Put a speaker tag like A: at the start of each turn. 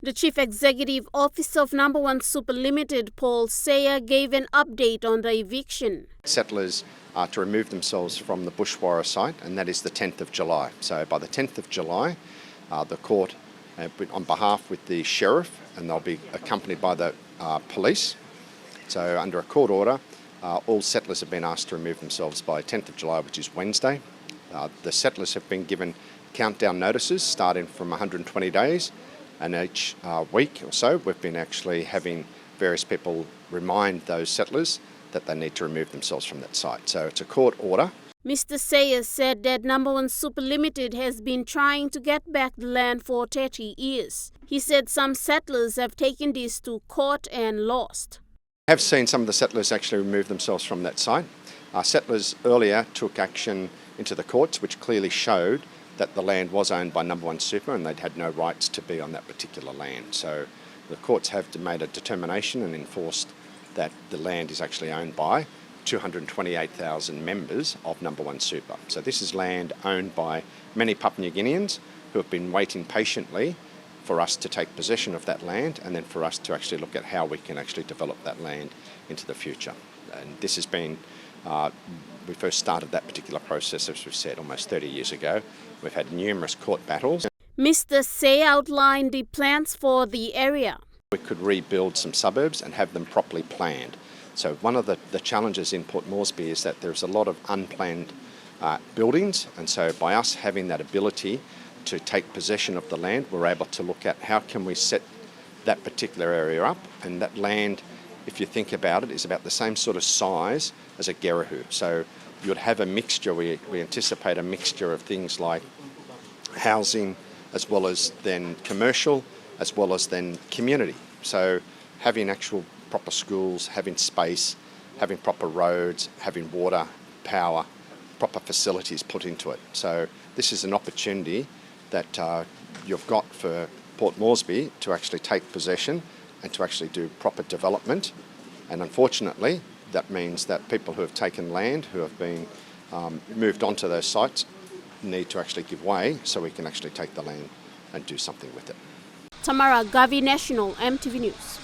A: The Chief Executive Officer of Nambawan Super Limited, Paul Sayer, gave an update on the eviction.
B: Settlers are to remove themselves from the Bush Wara site, and that is the 10th of July. So by the 10th of July, the court, on behalf with the sheriff, and they'll be accompanied by the police. So under a court order, all settlers have been asked to remove themselves by 10th of July, which is Wednesday. The settlers have been given countdown notices starting from 120 days, and each week or so we've been actually having various people remind those settlers that they need to remove themselves from that site. So it's a court order.
A: Mr. Sayer said that Nambawan Super Limited has been trying to get back the land for 30 years. He said some settlers have taken this to court and lost.
B: I have seen some of the settlers actually remove themselves from that site. Settlers earlier took action into the courts, which clearly showed that the land was owned by Nambawan Super and they'd had no rights to be on that particular land. So the courts have made a determination and enforced that the land is actually owned by 228,000 members of Nambawan Super. So this is land owned by many Papua New Guineans who have been waiting patiently for us to take possession of that land and then for us to actually look at how we can actually develop that land into the future. And this has been, we first started that particular process, as we've said, almost 30 years ago. We've had numerous court battles.
A: Mr. Say outlined the plans for the area.
B: We could rebuild some suburbs and have them properly planned. So one of the challenges in Port Moresby is that there's a lot of unplanned buildings, and so by us having that ability to take possession of the land, we're able to look at how can we set that particular area up. And that land, if you think about it, is about the same sort of size as a Gerahu. So you'd have a mixture, we anticipate a mixture of things like housing as well as then commercial as well as then community. So having actual proper schools, having space, having proper roads, having water, power, proper facilities put into it. So this is an opportunity that you've got for Port Moresby to actually take possession and to actually do proper development. And unfortunately, that means that people who have taken land, who have been moved onto those sites, need to actually give way so we can actually take the land and do something with it.
A: Tamara Gavi, National EMTV News.